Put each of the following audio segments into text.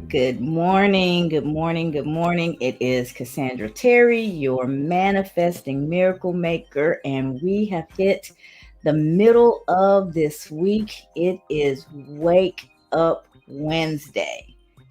Good morning, good morning, good morning. It is Cassandra Terry, your manifesting miracle maker, and we have hit the middle of this week. It is Wake Up Wednesday.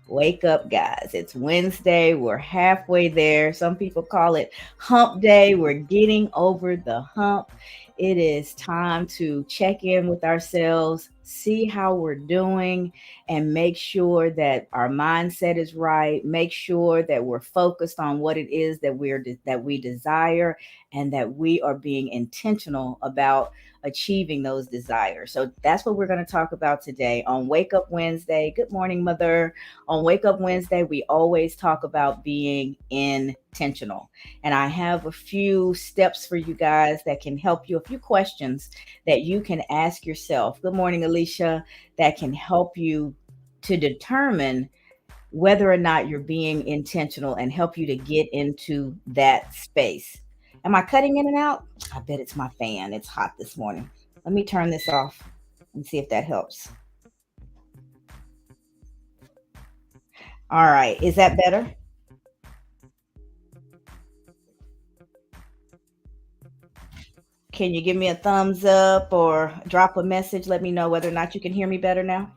Wake up, guys. It's Wednesday. We're halfway there. Some people call it hump day. We're getting over the hump. It is time to check in with ourselves, see how we're doing, and make sure that our mindset is right, make sure that we're focused on what it is that we desire, and that we are being intentional about achieving those desires. So that's what we're going to talk about today on Wake Up Wednesday. Good morning, Mother. On Wake Up Wednesday, we always talk about being intentional. And I have a few steps for you guys that can help you, a few questions that you can ask yourself. Good morning, Alicia, that can help you to determine whether or not you're being intentional and help you to get into that space. Am I cutting in and out? I bet it's my fan. It's hot this morning. Let me turn this off and see if that helps. All right. Is that better? Can you give me a thumbs up or drop a message? Let me know whether or not you can hear me better now.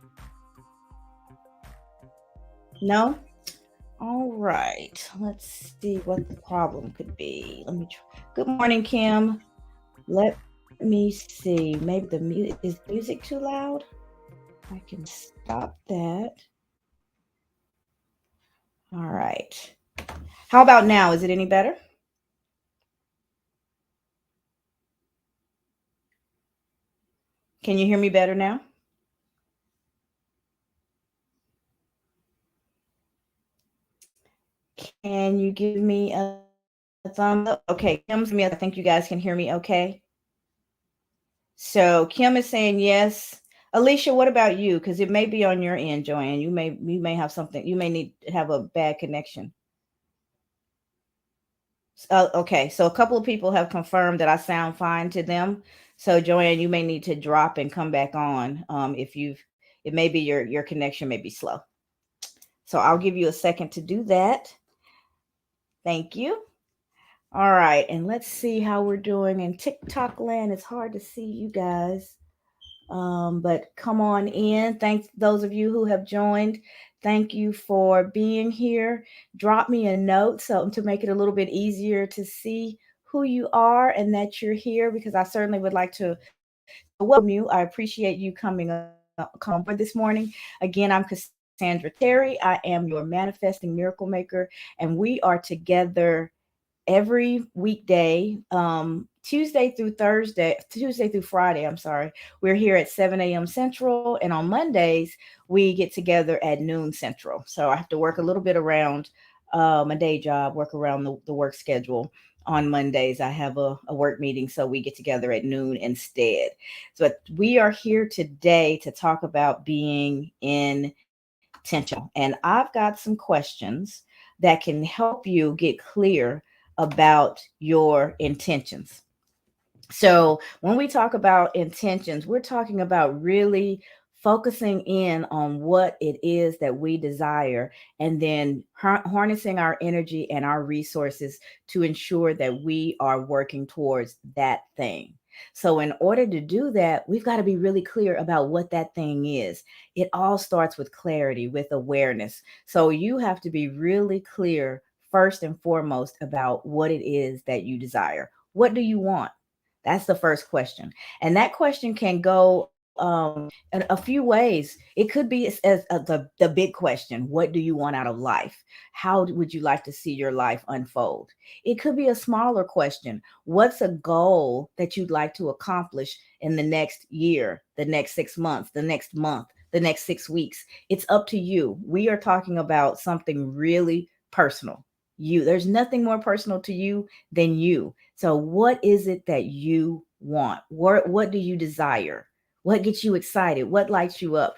No? All right. Let's see what the problem could be. Let me try. Good morning, Kim. Let me see. Maybe the music is music too loud? I can stop that. All right. How about now? Is it any better? Can you hear me better now? Can you give me a thumbs up? Okay, Kim's me. I think you guys can hear me okay. So Kim is saying yes. Alicia, what about you? Because it may be on your end, Joanne. You may have something. You may need to have a bad connection. Okay, so a couple of people have confirmed that I sound fine to them. So Joanne, you may need to drop and come back on. If you've, it may be your connection may be slow. So I'll give you a second to do that. Thank you. All right, and let's see how we're doing in TikTok land. It's hard to see you guys. But come on in. Thanks those of you who have joined. Thank you for being here. Drop me a note so to make it a little bit easier to see who you are and that you're here because I certainly would like to welcome you. I appreciate you come on board this morning. Again, I'm Cassandra Terry. I am your manifesting miracle maker, and we are together every weekday, Tuesday through Friday. I'm sorry. We're here at 7 a.m. Central, and on Mondays we get together at noon Central. So I have to work a little bit around my day job, work around the work schedule. On Mondays, I have a work meeting, so we get together at noon instead. So we are here today to talk about being intentional. And I've got some questions that can help you get clear about your intentions. So, when we talk about intentions, we're talking about really focusing in on what it is that we desire and then harnessing our energy and our resources to ensure that we are working towards that thing. So, in order to do that, we've got to be really clear about what that thing is. It all starts with clarity, with awareness. So, you have to be really clear first and foremost about what it is that you desire. What do you want? That's the first question. And that question can go in a few ways. It could be the big question: what do you want out of life? How would you like to see your life unfold? It could be a smaller question: what's a goal that you'd like to accomplish in the next year, the next 6 months, the next month, the next 6 weeks? It's up to you. We are talking about something really personal. There's nothing more personal to you than you. So what is it that you want? What do you desire? What gets you excited? What lights you up?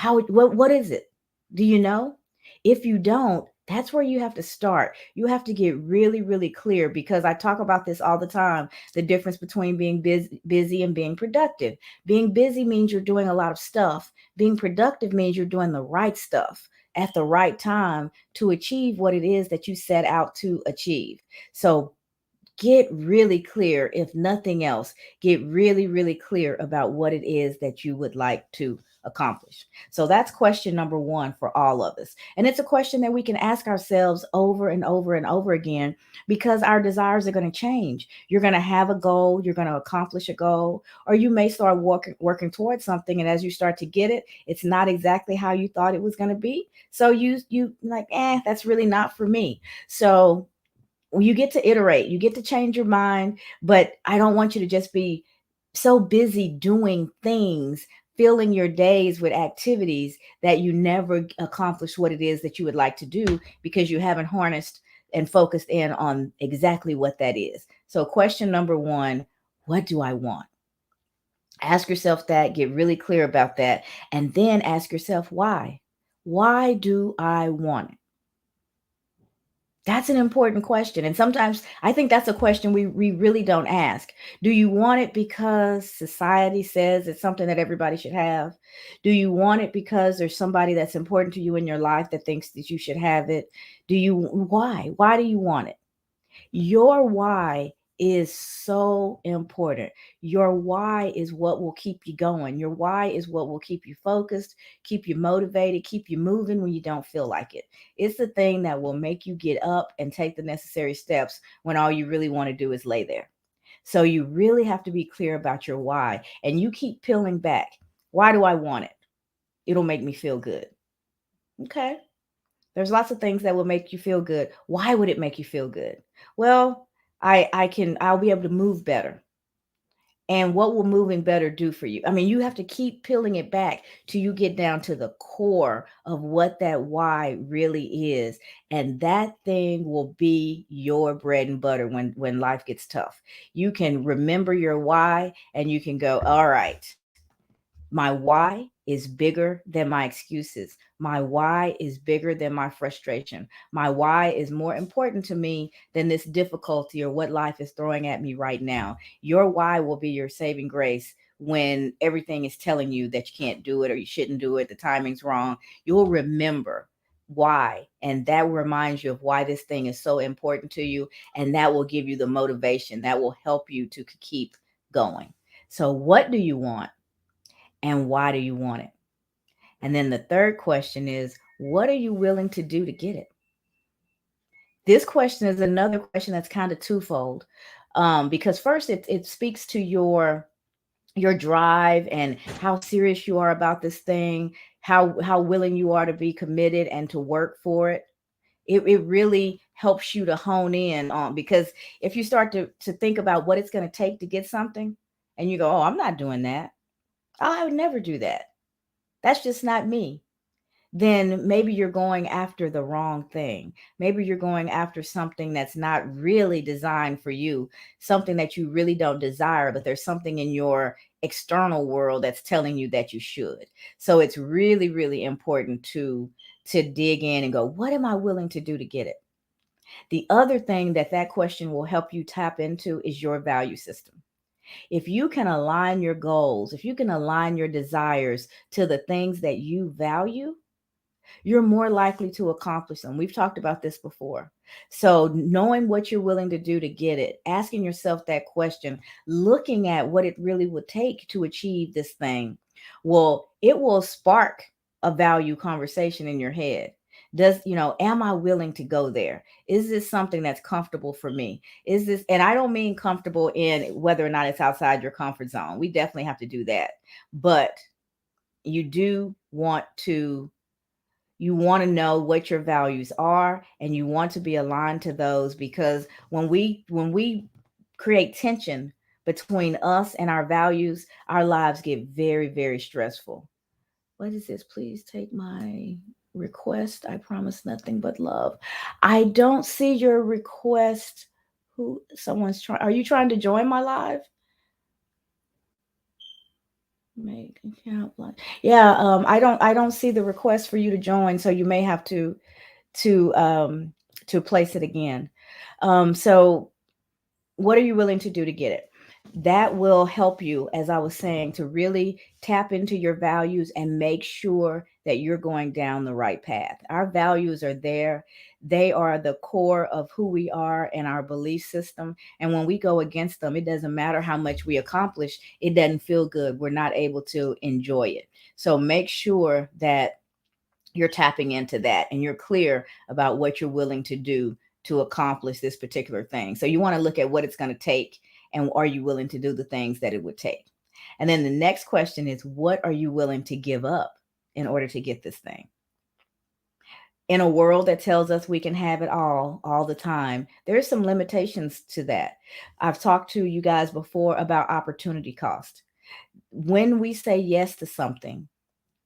What is it? Do you know? If you don't, that's where you have to start. You have to get really, really clear because I talk about this all the time. The difference between being busy and being productive. Being busy means you're doing a lot of stuff. Being productive means you're doing the right stuff at the right time to achieve what it is that you set out to achieve. So get really clear, if nothing else, get really, really clear about what it is that you would like to accomplish. So that's question number one for all of us. And it's a question that we can ask ourselves over and over and over again because our desires are going to change. You're going to have a goal, you're going to accomplish a goal, or you may start working towards something. And as you start to get it, it's not exactly how you thought it was going to be. So you like, that's really not for me. So you get to iterate, you get to change your mind, but I don't want you to just be so busy doing things, filling your days with activities that you never accomplish what it is that you would like to do because you haven't harnessed and focused in on exactly what that is. So, question number one, what do I want? Ask yourself that, get really clear about that, and then ask yourself why. Why do I want it? That's an important question. And sometimes I think that's a question we really don't ask. Do you want it because society says it's something that everybody should have? Do you want it because there's somebody that's important to you in your life that thinks that you should have it? Why? Why do you want it? Your why is so important. Your why is what will keep you going. Your why is what will keep you focused, keep you motivated, keep you moving when you don't feel like it. It's the thing that will make you get up and take the necessary steps when all you really want to do is lay there. So you really have to be clear about your why, and you keep peeling back. Why do I want it? It'll make me feel good. Okay. There's lots of things that will make you feel good. Why would it make you feel good? Well, I'll be able to move better. And what will moving better do for you? I mean, you have to keep peeling it back till you get down to the core of what that why really is. And that thing will be your bread and butter when life gets tough. You can remember your why and you can go, all right, my why is bigger than my excuses. My why is bigger than my frustration. My why is more important to me than this difficulty or what life is throwing at me right now. Your why will be your saving grace when everything is telling you that you can't do it or you shouldn't do it, the timing's wrong. You'll remember why, and that reminds you of why this thing is so important to you, and that will give you the motivation that will help you to keep going. So, what do you want? And why do you want it? And then the third question is, what are you willing to do to get it? This question is another question that's kind of twofold, because first it speaks to your drive and how serious you are about this thing, how willing you are to be committed and to work for it. It really helps you to hone in on, because if you start to think about what it's going to take to get something, and you go, oh, I'm not doing that. Oh, I would never do that. That's just not me. Then maybe you're going after the wrong thing. Maybe you're going after something that's not really designed for you, something that you really don't desire, but there's something in your external world that's telling you that you should. So it's really, really important to dig in and go, what am I willing to do to get it? The other thing that question will help you tap into is your value system. If you can align your goals, if you can align your desires to the things that you value, you're more likely to accomplish them. We've talked about this before. So, knowing what you're willing to do to get it, asking yourself that question, looking at what it really would take to achieve this thing, well, it will spark a value conversation in your head. Am I willing to go there? Is this something that's comfortable for me? Is this, and I don't mean comfortable in whether or not it's outside your comfort zone. We definitely have to do that. But you do want to you want to know what your values are, and you want to be aligned to those, because when we create tension between us and our values, our lives get very, very stressful. What is this? Please take my request. I promise nothing but love. I don't see your request. Who Someone's trying, are you trying to join my live? Make account blind. Yeah, I don't see the request for you to join, so you may have to um to place it again. So what are you willing to do to get it? That will help you, as I was saying, to really tap into your values and make sure that you're going down the right path. Our values are there. They are the core of who we are and our belief system. And when we go against them, it doesn't matter how much we accomplish, it doesn't feel good. We're not able to enjoy it. So make sure that you're tapping into that and you're clear about what you're willing to do to accomplish this particular thing. So you want to look at what it's going to take, and are you willing to do the things that it would take? And then the next question is, what are you willing to give up in order to get this thing? In a world that tells us we can have it all the time, there's some limitations to that. I've talked to you guys before about opportunity cost. When we say yes to something,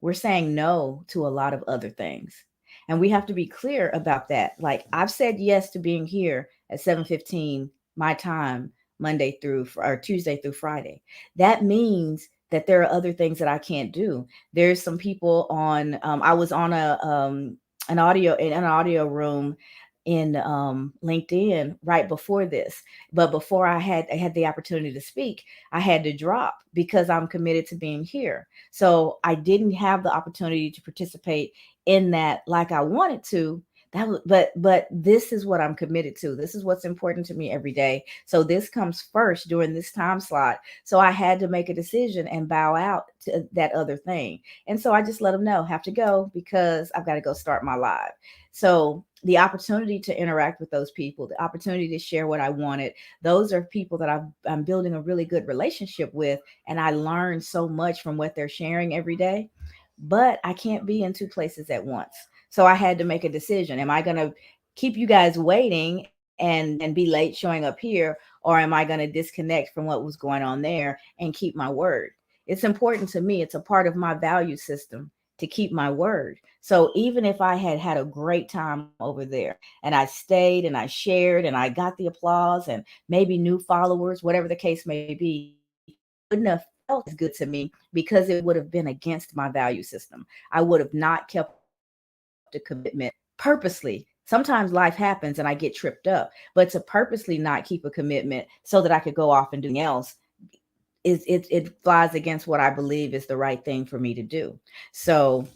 we're saying no to a lot of other things. And we have to be clear about that. Like, I've said yes to being here at 7:15 my time, Monday through or Tuesday through Friday. That means that there are other things that I can't do. There's some people on I was on an audio in an audio room in LinkedIn right before this. But before I had the opportunity to speak, I had to drop because I'm committed to being here. So I didn't have the opportunity to participate in that like I wanted to. That was, but this is what I'm committed to. This is what's important to me every day. So this comes first during this time slot. So I had to make a decision and bow out to that other thing. And so I just let them know, have to go because I've got to go start my live. So the opportunity to interact with those people, the opportunity to share what I wanted, those are people that I'm building a really good relationship with, and I learn so much from what they're sharing every day. But I can't be in two places at once. So I had to make a decision. Am I going to keep you guys waiting and be late showing up here, or am I going to disconnect from what was going on there and keep my word? It's important to me. It's a part of my value system to keep my word. So even if I had had a great time over there and I stayed and I shared and I got the applause and maybe new followers, whatever the case may be, it wouldn't have felt as good to me because it would have been against my value system. I would have not kept a commitment purposely. Sometimes life happens and I get tripped up, but to purposely not keep a commitment so that I could go off and do something else it flies against what I believe is the right thing for me to do. So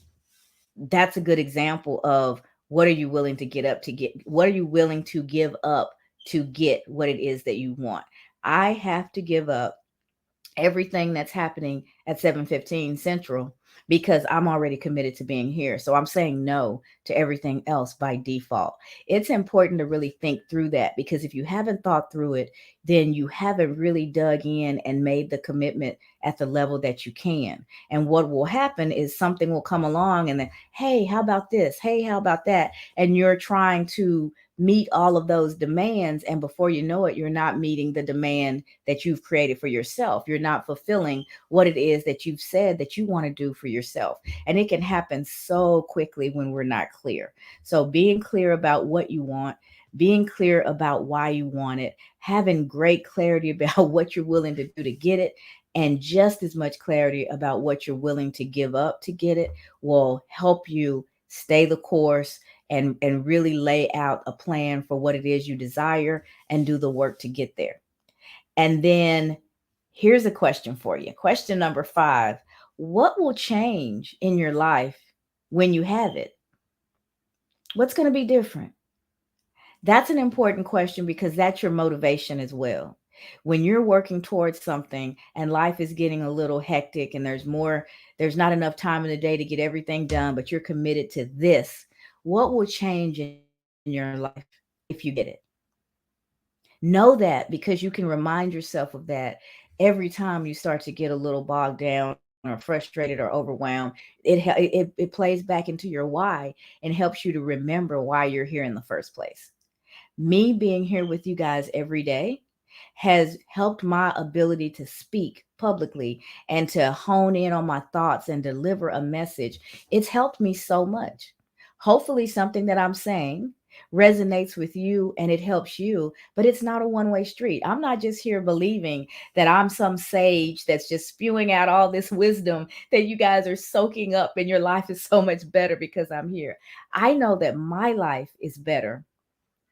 that's a good example of what are you willing to get up to get, what are you willing to give up to get what it is that you want. I have to give up everything that's happening at 7:15 Central because I'm already committed to being here. So I'm saying no to everything else by default. It's important to really think through that because if you haven't thought through it, then you haven't really dug in and made the commitment at the level that you can. And what will happen is something will come along and then, hey, how about this? Hey, how about that? And you're trying to meet all of those demands. And before you know it, you're not meeting the demand that you've created for yourself. You're not fulfilling what it is that you've said that you want to do for yourself. And it can happen so quickly when we're not clear. So being clear about what you want, being clear about why you want it, having great clarity about what you're willing to do to get it, and just as much clarity about what you're willing to give up to get it will help you stay the course and really lay out a plan for what it is you desire and do the work to get there. And then here's a question for you. Question number 5. What will change in your life when you have it? What's going to be different? That's an important question because that's your motivation as well. When you're working towards something and life is getting a little hectic and there's not enough time in the day to get everything done, but you're committed to this, what will change in your life if you get it? Know that because you can remind yourself of that every time you start to get a little bogged down or frustrated or overwhelmed. It plays back into your why and helps you to remember why you're here in the first place. Me being here with you guys every day has helped my ability to speak publicly and to hone in on my thoughts and deliver a message. It's helped me so much. Hopefully, something that I'm saying resonates with you and it helps you, but it's not a one way street. I'm not just here believing that I'm some sage that's just spewing out all this wisdom that you guys are soaking up and your life is so much better because I'm here. I know that my life is better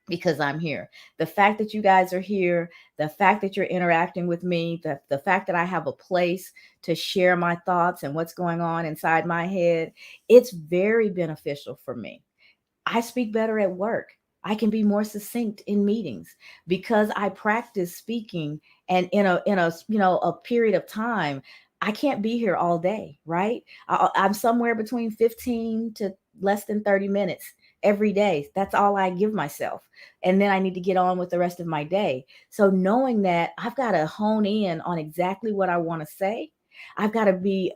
because I'm here. The fact that you guys are here, the fact that you're interacting with me, the fact that I have a place to share my thoughts and what's going on inside my head, it's very beneficial for me. I speak better at work. I can be more succinct in meetings because I practice speaking, and in a a period of time. I can't be here all day, right? I'm somewhere between 15 to less than 30 minutes every day. That's all I give myself. And then I need to get on with the rest of my day. So knowing that I've got to hone in on exactly what I want to say, I've got to be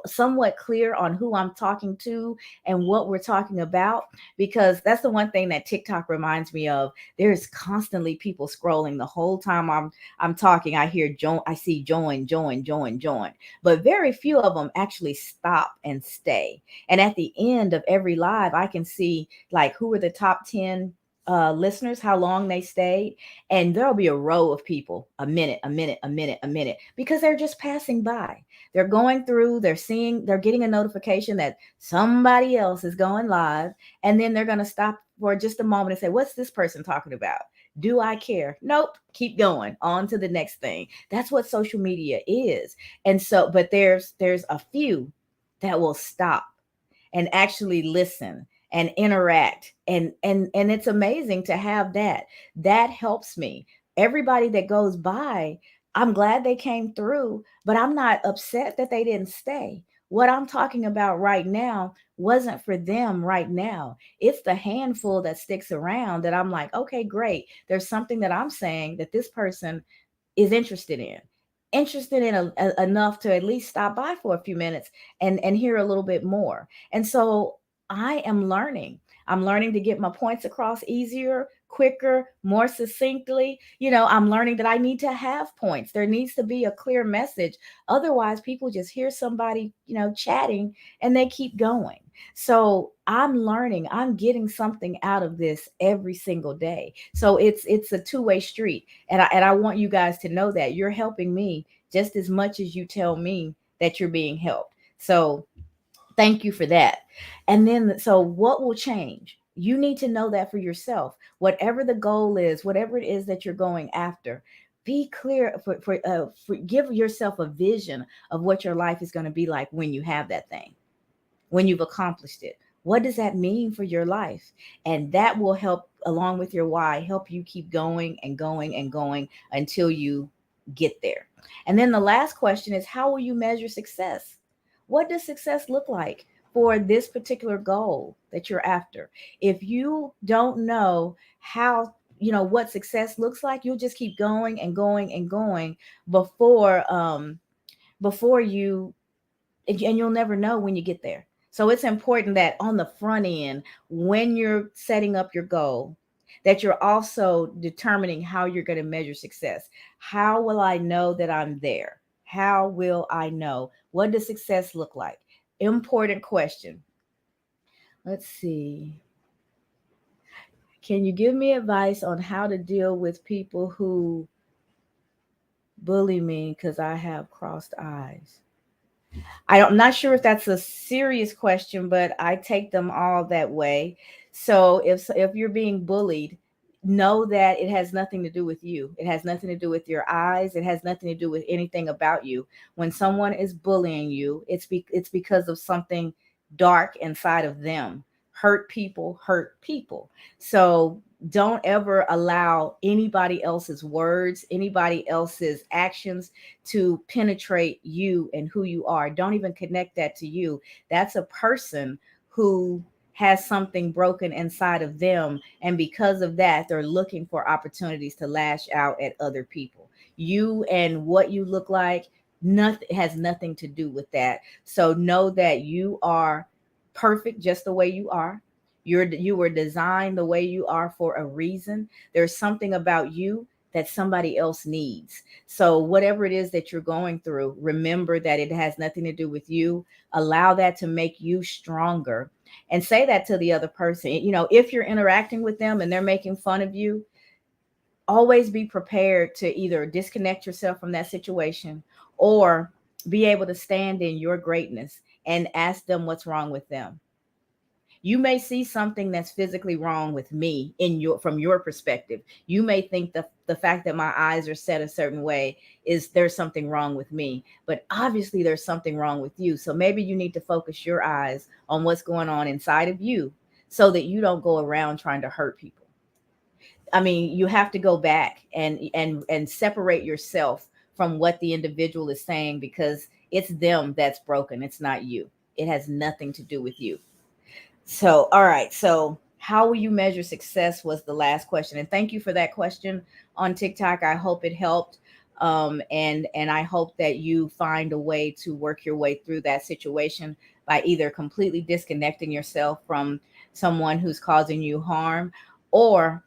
somewhat clear on who I'm talking to and what we're talking about, because that's the one thing that TikTok reminds me of. There's constantly people scrolling the whole time I'm talking. I hear join, I see join, join, join, join, but very few of them actually stop and stay. And at the end of every live, I can see like who are the top 10 listeners, how long they stayed, and there'll be a row of people, a minute, a minute, a minute, a minute, because they're just passing by. They're going through, they're seeing, they're getting a notification that somebody else is going live, and then they're going to stop for just a moment and say, what's this person talking about? Do I care? Nope. Keep going on to the next thing. That's what social media is. And so, but there's a few that will stop and actually listen and interact, and it's amazing to have that helps me. Everybody that goes by, I'm glad they came through, but I'm not upset that they didn't stay. What I'm talking about right now wasn't for them right now. It's the handful that sticks around that I'm like, okay, great, there's something that I'm saying that this person is interested in enough to at least stop by for a few minutes and hear a little bit more. And so I am learning. I'm learning to get my points across easier, quicker, more succinctly. I'm learning that I need to have points. There needs to be a clear message. Otherwise, people just hear somebody, chatting, and they keep going. So I'm learning, I'm getting something out of this every single day. So it's a two-way street. And I want you guys to know that you're helping me just as much as you tell me that you're being helped. So thank you for that. And then, so what will change? You need to know that for yourself. Whatever the goal is, whatever it is that you're going after, be clear for give yourself a vision of what your life is going to be like when you have that thing, when you've accomplished it. What does that mean for your life? And that will help, along with your why, help you keep going and going and going until you get there. And then the last question is, how will you measure success? What does success look like for this particular goal that you're after? If you don't know how, what success looks like, you'll just keep going and going and going before you, and you'll never know when you get there. So it's important that on the front end, when you're setting up your goal, that you're also determining how you're going to measure success. How will I know that I'm there? How will I know? What does success look like? Important question. Let's see. Can you give me advice on how to deal with people who bully me because I have crossed eyes? I'm not sure if that's a serious question, but I take them all that way. So if you're being bullied, know that it has nothing to do with you. It has nothing to do with your eyes. It has nothing to do with anything about you. When someone is bullying you, it's because of something dark inside of them. Hurt people hurt people. So don't ever allow anybody else's words, anybody else's actions to penetrate you and who you are. Don't even connect that to you. That's a person who has something broken inside of them. And because of that, they're looking for opportunities to lash out at other people. You and what you look like, nothing has nothing to do with that. So know that you are perfect just the way you are. You were designed the way you are for a reason. There's something about you that somebody else needs. So whatever it is that you're going through, remember that it has nothing to do with you. Allow that to make you stronger, and say that to the other person. If you're interacting with them and they're making fun of you, always be prepared to either disconnect yourself from that situation or be able to stand in your greatness and ask them what's wrong with them. You may see something that's physically wrong with me in your from your perspective. You may think the fact that my eyes are set a certain way is there's something wrong with me, but obviously there's something wrong with you. So maybe you need to focus your eyes on what's going on inside of you so that you don't go around trying to hurt people. I mean, you have to go back and separate yourself from what the individual is saying, because it's them that's broken. It's not you. It has nothing to do with you. So, all right. So, how will you measure success was the last question. And thank you for that question on TikTok. I hope it helped. And I hope that you find a way to work your way through that situation by either completely disconnecting yourself from someone who's causing you harm, or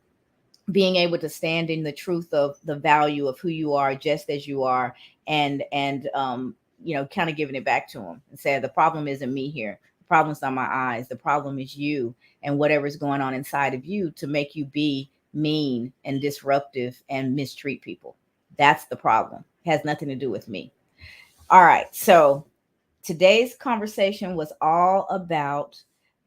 being able to stand in the truth of the value of who you are just as you are, and kind of giving it back to them and say the problem isn't me here, the problem's not my eyes, the problem is you and whatever's going on inside of you to make you be mean and disruptive and mistreat people. That's the problem. It has nothing to do with me. All right, so today's conversation was all about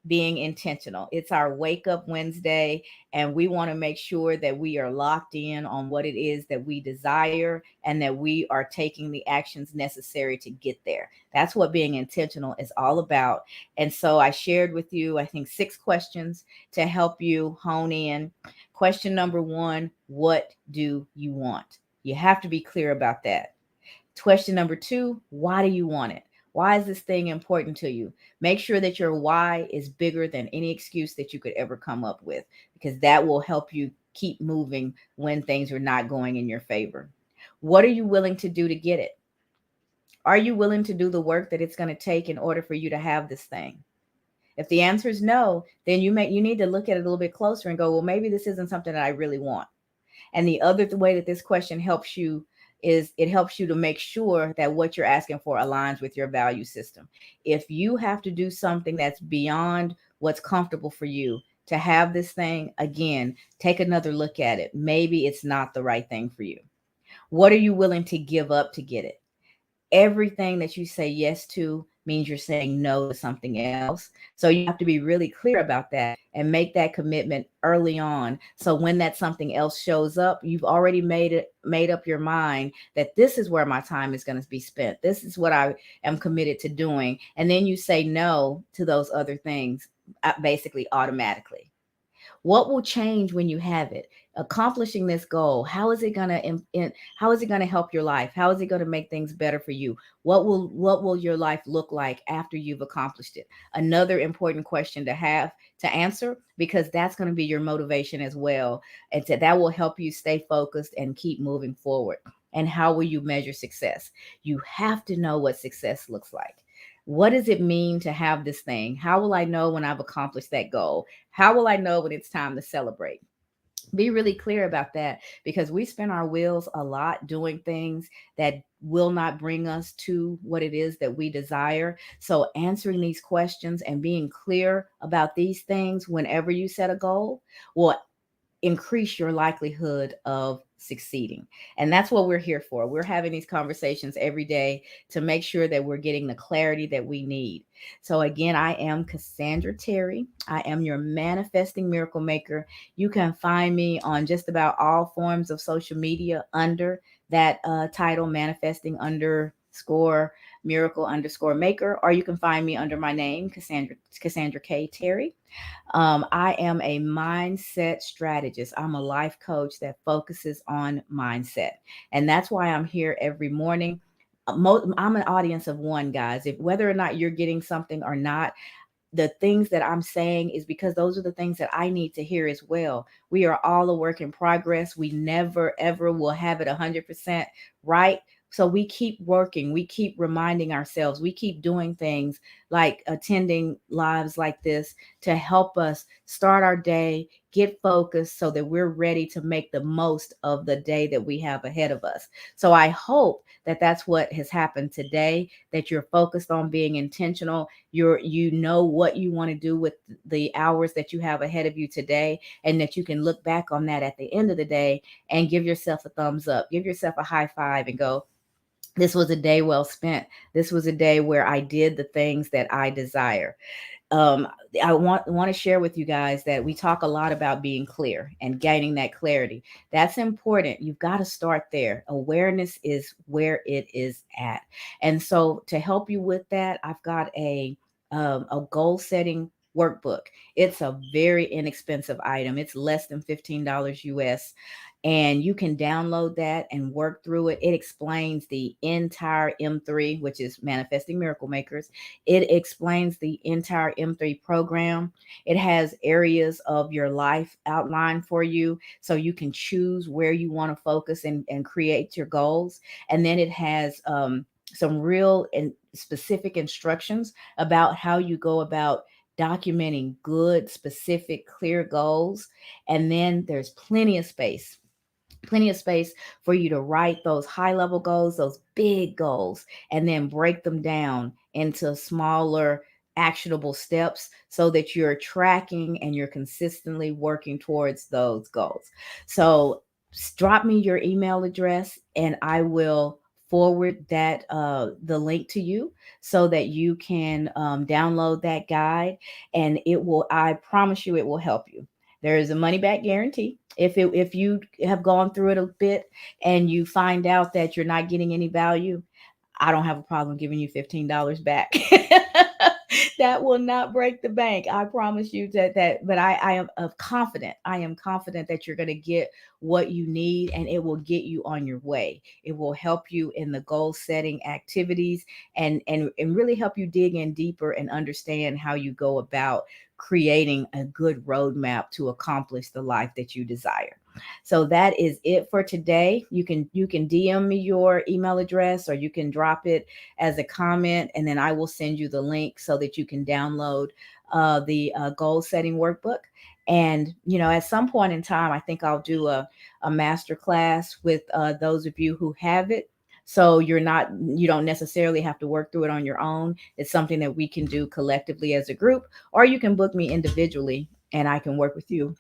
being intentional. It's our Wake Up Wednesday, and we want to make sure that we are locked in on what it is that we desire and that we are taking the actions necessary to get there. That's what being intentional is all about. And so I shared with you, I think, 6 questions to help you hone in. Question number 1: what do you want? You have to be clear about that. Question number 2: why do you want it? Why is this thing important to you? Make sure that your why is bigger than any excuse that you could ever come up with, because that will help you keep moving when things are not going in your favor. What are you willing to do to get it? Are you willing to do the work that it's going to take in order for you to have this thing? If the answer is no, then you need to look at it a little bit closer and go, well, maybe this isn't something that I really want. And the other way that this question helps you is it helps you to make sure that what you're asking for aligns with your value system. If you have to do something that's beyond what's comfortable for you to have this thing, again, take another look at it. Maybe it's not the right thing for you. What are you willing to give up to get it? Everything that you say yes to means you're saying no to something else. So you have to be really clear about that and make that commitment early on. So when that something else shows up, you've already made up your mind that this is where my time is going to be spent. This is what I am committed to doing. And then you say no to those other things basically automatically. What will change when you have it? Accomplishing this goal, how is it going to how is it going to help your life? How is it going to make things better for you? What will your life look like after you've accomplished it? Another important question to have to answer, because that's going to be your motivation as well. And so that will help you stay focused and keep moving forward. And how will you measure success? You have to know what success looks like. What does it mean to have this thing? How will I know when I've accomplished that goal? How will I know when it's time to celebrate? Be really clear about that, because we spin our wheels a lot doing things that will not bring us to what it is that we desire. So, answering these questions and being clear about these things whenever you set a goal will increase your likelihood of succeeding. And that's what we're here for. We're having these conversations every day to make sure that we're getting the clarity that we need. So, again, I am Cassandra Terry. I am your manifesting miracle maker. You can find me on just about all forms of social media under that title, manifesting underscore miracle underscore maker, or you can find me under my name, Cassandra K. Terry. I am a mindset strategist. I'm a life coach that focuses on mindset. And that's why I'm here every morning. I'm an audience of one, guys. If whether or not you're getting something or not, the things that I'm saying is because those are the things that I need to hear as well. We are all a work in progress. We never, ever will have it 100% right. So we keep working, we keep reminding ourselves, we keep doing things like attending lives like this to help us start our day, get focused so that we're ready to make the most of the day that we have ahead of us. So I hope that that's what has happened today, that you're focused on being intentional. You know what you want to do with the hours that you have ahead of you today, and that you can look back on that at the end of the day and give yourself a thumbs up, give yourself a high five and go, this was a day well spent. This was a day where I did the things that I desire. um, I want to share with you guys that we talk a lot about being clear and gaining that clarity. That's important. You've got to start there. Awareness is where it is at. And so to help you with that, I've got a goal setting workbook. It's a very inexpensive item. It's less than $15 US, and you can download that and work through it. It explains the entire M3, which is Manifesting Miracle Makers. It explains the entire M3 program. It has areas of your life outlined for you so you can choose where you want to focus and create your goals. And then it has some real and specific instructions about how you go about documenting good, specific, clear goals. And then there's plenty of space for you to write those high level goals, those big goals, and then break them down into smaller actionable steps so that you're tracking and you're consistently working towards those goals. So drop me your email address and I will forward that the link to you so that you can download that guide, and it will, I promise you, it will help you. There is a money back guarantee. If you have gone through it a bit and you find out that you're not getting any value, I don't have a problem giving you $15 back. That will not break the bank. I promise you that, but I am confident. I am confident that you're going to get what you need, and it will get you on your way. It will help you in the goal setting activities, and really help you dig in deeper and understand how you go about creating a good roadmap to accomplish the life that you desire. So that is it for today. You can DM me your email address, or you can drop it as a comment, and then I will send you the link so that you can download the goal setting workbook. And at some point in time, I think I'll do a master class with those of you who have it. So you don't necessarily have to work through it on your own. It's something that we can do collectively as a group, or you can book me individually and I can work with you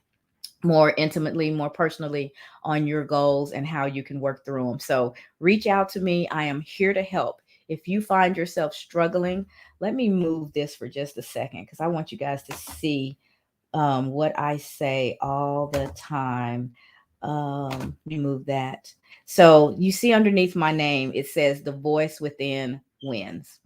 more intimately, more personally on your goals and how you can work through them. So reach out to me. I am here to help. If you find yourself struggling, let me move this for just a second because I want you guys to see what I say all the time. Let me move that. So you see underneath my name, it says the voice within wins.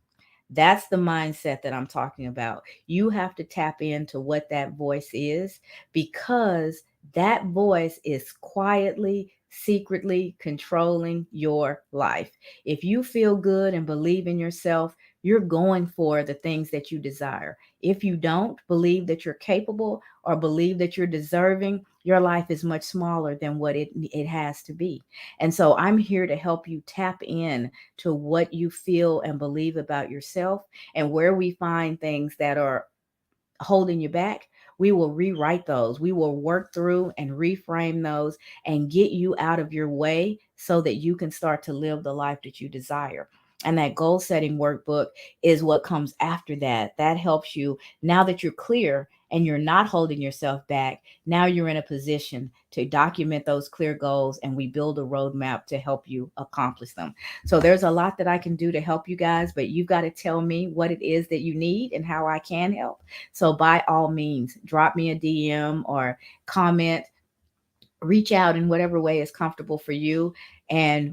That's the mindset that I'm talking about. You have to tap into what that voice is, because that voice is quietly, secretly controlling your life. If you feel good and believe in yourself, you're going for the things that you desire. If you don't believe that you're capable or believe that you're deserving, your life is much smaller than what it has to be. And so I'm here to help you tap in to what you feel and believe about yourself, and where we find things that are holding you back, we will rewrite those. We will work through and reframe those and get you out of your way so that you can start to live the life that you desire. And that goal setting workbook is what comes after that. That helps you, now that you're clear and you're not holding yourself back. Now you're in a position to document those clear goals, and we build a roadmap to help you accomplish them. So there's a lot that I can do to help you guys, but you've got to tell me what it is that you need and how I can help. So by all means, drop me a DM or comment, reach out in whatever way is comfortable for you, and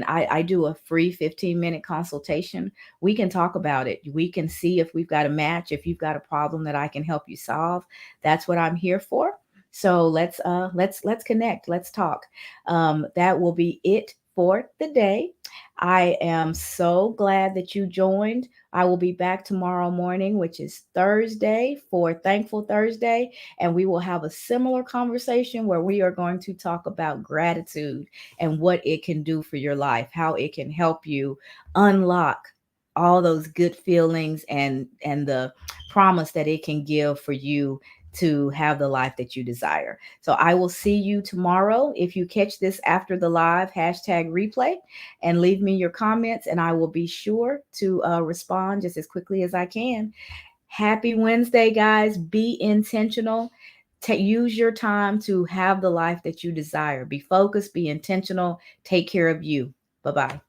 I do a free 15-minute consultation. We can talk about it. We can see if we've got a match, if you've got a problem that I can help you solve. That's what I'm here for. So let's connect, let's talk. That will be it for the day. I am so glad that you joined. I will be back tomorrow morning, which is Thursday, for Thankful Thursday, and we will have a similar conversation where we are going to talk about gratitude and what it can do for your life, how it can help you unlock all those good feelings and the promise that it can give for you to have the life that you desire. So I will see you tomorrow. If you catch this after the live, hashtag replay and leave me your comments, and I will be sure to respond just as quickly as I can. Happy Wednesday, guys. Be intentional. Use your time to have the life that you desire. Be focused, be intentional. Take care of you. Bye bye.